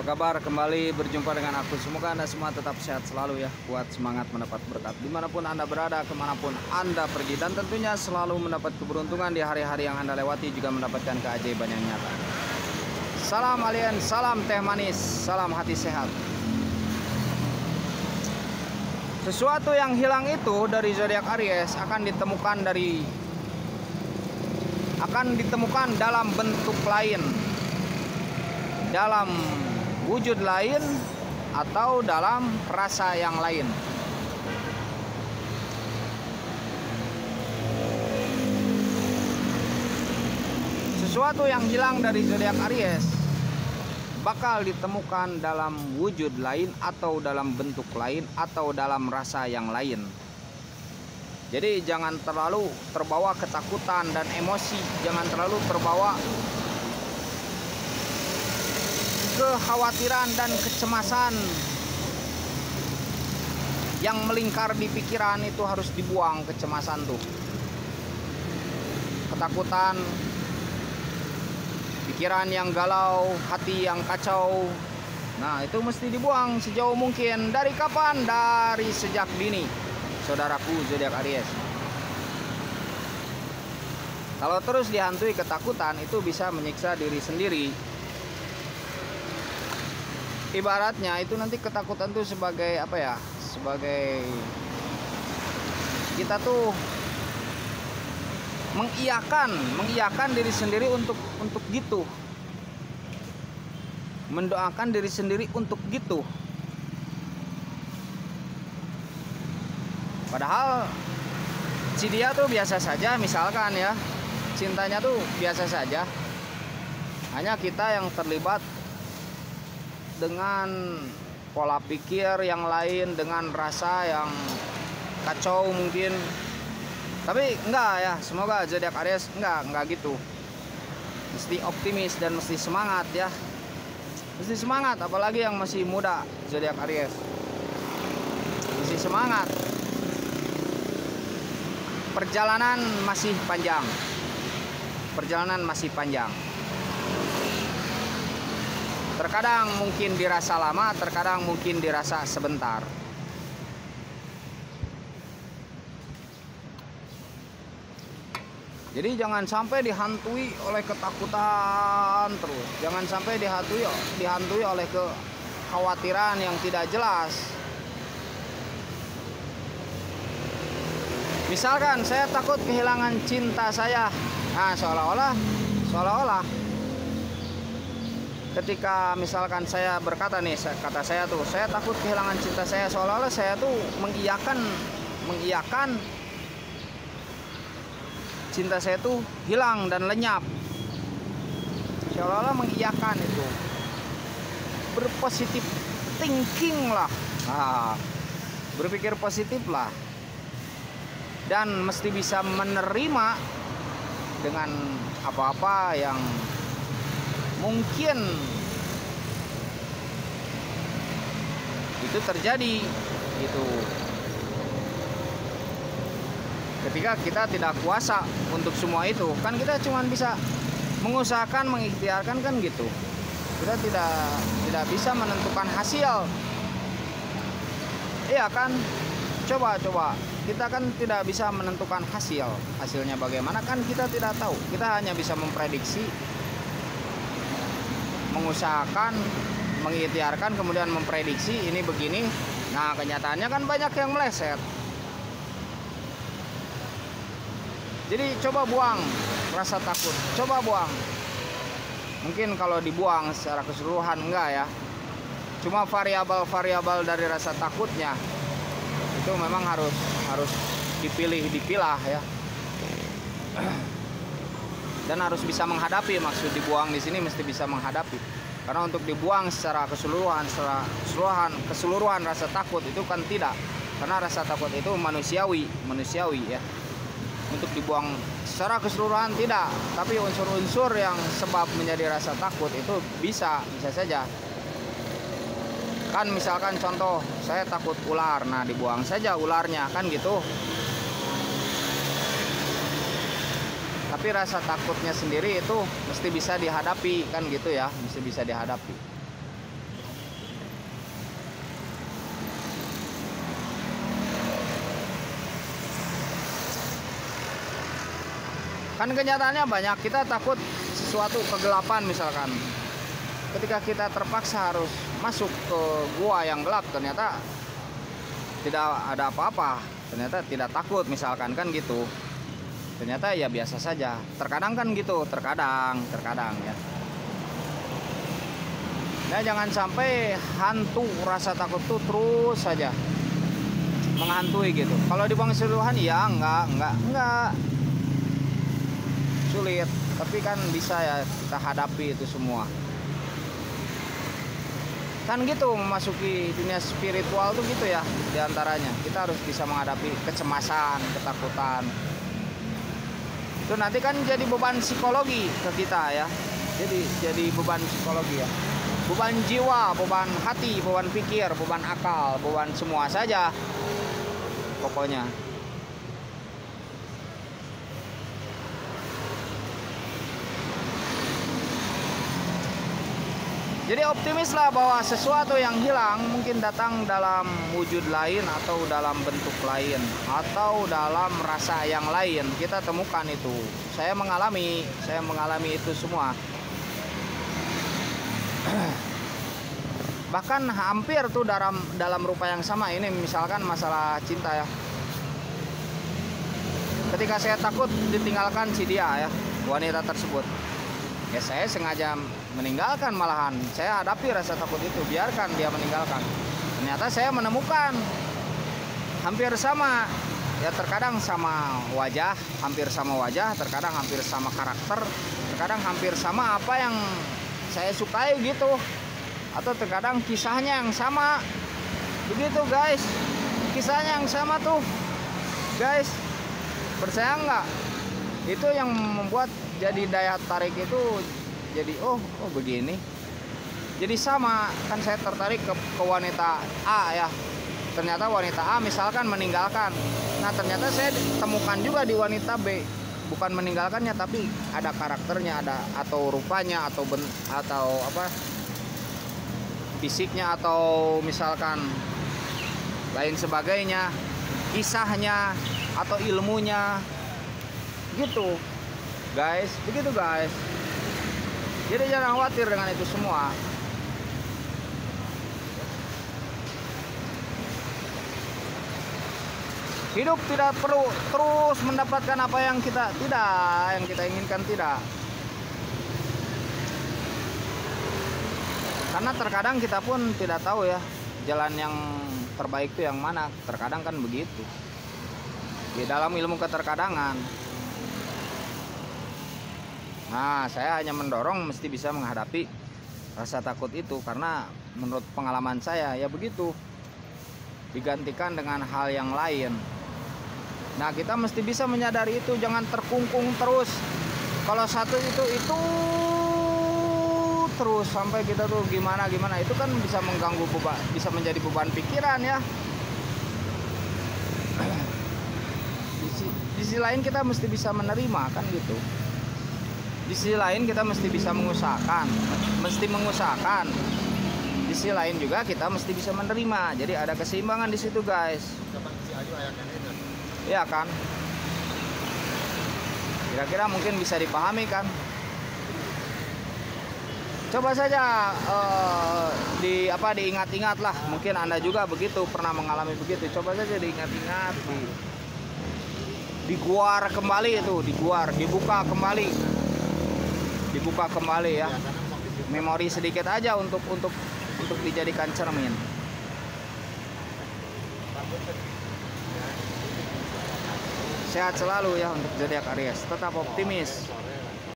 Apa kabar? Kembali berjumpa dengan aku. Semoga Anda semua tetap sehat selalu ya. Kuat semangat mendapat berkat dimanapun Anda berada, kemanapun Anda pergi. Dan tentunya selalu mendapat keberuntungan di hari-hari yang Anda lewati, juga mendapatkan keajaiban yang nyata. Salam alien, salam teh manis, salam hati sehat. Sesuatu yang hilang itu dari zodiak Aries akan ditemukan dalam bentuk lain, dalam wujud lain, atau dalam rasa yang lain. Sesuatu yang hilang dari zodiak Aries bakal ditemukan dalam wujud lain, atau dalam bentuk lain, atau dalam rasa yang lain. Jadi jangan terlalu terbawa ketakutan dan emosi, jangan terlalu terbawa kekhawatiran dan kecemasan yang melingkar di pikiran. Itu harus dibuang, kecemasan tuh, ketakutan, pikiran yang galau, hati yang kacau. Nah, itu mesti dibuang sejauh mungkin. Dari kapan? Dari sejak dini, saudaraku zodiak Aries. Kalau terus dihantui ketakutan, itu bisa menyiksa diri sendiri. Ibaratnya itu nanti ketakutan tuh sebagai apa ya? Sebagai kita tuh mengiyakan diri sendiri untuk gitu. Mendoakan diri sendiri untuk gitu. Padahal si dia tuh biasa saja, misalkan ya, cintanya tuh biasa saja. Hanya kita yang terlibat dengan pola pikir yang lain, dengan rasa yang kacau mungkin. Tapi enggak ya, semoga zodiak Aries enggak gitu. Mesti optimis dan mesti semangat ya. Mesti semangat, apalagi yang masih muda zodiak Aries. Mesti semangat. Perjalanan masih panjang. Perjalanan masih panjang. Terkadang mungkin dirasa lama, terkadang mungkin dirasa sebentar. Jadi jangan sampai dihantui oleh ketakutan terus. Jangan sampai dihantui oleh kekhawatiran yang tidak jelas. Misalkan saya takut kehilangan cinta saya. Nah, seolah-olah ketika misalkan saya berkata nih, kata saya tuh, saya takut kehilangan cinta saya, seolah-olah saya tuh mengiyakan cinta saya tuh hilang dan lenyap. Seolah-olah mengiyakan itu. Berpositif thinking lah. Nah, berpikir positif lah. Dan mesti bisa menerima dengan apa-apa yang mungkin itu terjadi gitu. Ketika kita tidak kuasa untuk semua itu, kan kita cuma bisa mengusahakan, mengikhtiarkan kan gitu. Kita tidak bisa menentukan hasil. Iya kan? Coba. Kita kan tidak bisa menentukan hasilnya bagaimana, kan kita tidak tahu. Kita hanya bisa memprediksi, mengusahakan, mengikhtiarkan, kemudian memprediksi ini begini. Nah, kenyataannya kan banyak yang meleset. Jadi coba buang rasa takut, coba buang. Mungkin kalau dibuang secara keseluruhan enggak ya. Cuma variabel-variabel dari rasa takutnya itu memang harus dipilah ya. Dan harus bisa menghadapi, maksud dibuang di sini mesti bisa menghadapi. Karena untuk dibuang secara keseluruhan rasa takut itu kan tidak. Karena rasa takut itu manusiawi ya. Untuk dibuang secara keseluruhan tidak, tapi unsur-unsur yang sebab menjadi rasa takut itu bisa saja. Kan misalkan contoh, saya takut ular, nah dibuang saja ularnya, kan gitu. Tapi rasa takutnya sendiri itu mesti bisa dihadapi, kan gitu ya, mesti bisa dihadapi. Kan kenyataannya banyak kita takut sesuatu kegelapan misalkan. Ketika kita terpaksa harus masuk ke gua yang gelap, ternyata tidak ada apa-apa, ternyata tidak takut misalkan kan gitu. Ternyata ya biasa saja. Terkadang kan gitu, terkadang ya. Nah, jangan sampai hantu rasa takut tuh terus saja menghantui gitu. Kalau di keseluruhan ya enggak sulit, tapi kan bisa ya kita hadapi itu semua. Kan gitu, memasuki dunia spiritual tuh gitu ya, diantaranya kita harus bisa menghadapi kecemasan, ketakutan. Itu nanti kan jadi beban psikologi ke kita ya, jadi beban psikologi ya, beban jiwa, beban hati, beban pikir, beban akal, beban semua saja pokoknya. Jadi optimislah bahwa sesuatu yang hilang mungkin datang dalam wujud lain atau dalam bentuk lain atau dalam rasa yang lain. Kita temukan itu. Saya mengalami itu semua. Bahkan hampir tuh dalam rupa yang sama. Ini misalkan masalah cinta ya. Ketika saya takut ditinggalkan si dia ya, wanita tersebut. Ya saya sengaja meninggalkan, malahan saya hadapi rasa takut itu, biarkan dia meninggalkan. Ternyata saya menemukan hampir sama ya, terkadang sama wajah, hampir sama wajah, terkadang hampir sama karakter, terkadang hampir sama apa yang saya sukai gitu, atau terkadang kisahnya yang sama begitu guys, kisahnya yang sama tuh guys, percaya nggak? Itu yang membuat jadi daya tarik itu jadi oh begini, jadi sama kan. Saya tertarik ke wanita A ya, ternyata wanita A misalkan meninggalkan. Nah ternyata saya temukan juga di wanita B, bukan meninggalkannya tapi ada karakternya, ada atau rupanya atau apa fisiknya atau misalkan lain sebagainya, kisahnya atau ilmunya gitu guys, begitu guys. Jadi jangan khawatir dengan itu semua. Hidup tidak perlu terus mendapatkan apa yang kita inginkan, tidak. Karena terkadang kita pun tidak tahu ya jalan yang terbaik itu yang mana. Terkadang kan begitu. Di dalam ilmu keterkadangan. Nah, saya hanya mendorong mesti bisa menghadapi rasa takut itu, karena menurut pengalaman saya ya begitu. Digantikan dengan hal yang lain. Nah, kita mesti bisa menyadari itu, jangan terkungkung terus. Kalau satu itu terus sampai kita tuh gimana itu kan bisa mengganggu beban, bisa menjadi beban pikiran ya. Di sisi lain kita mesti bisa menerima kan gitu. Di sisi lain kita mesti bisa mengusahakan. Di sisi lain juga kita mesti bisa menerima. Jadi ada keseimbangan di situ guys. Iya kan? Kira-kira mungkin bisa dipahami kan? Coba saja diingat-ingat lah. Mungkin Anda juga begitu, pernah mengalami begitu. Coba saja diingat-ingat, diguar kembali itu, dibuka kembali ya. Memori sedikit aja untuk dijadikan cermin. Sehat selalu ya untuk zodiak Aries. Tetap optimis.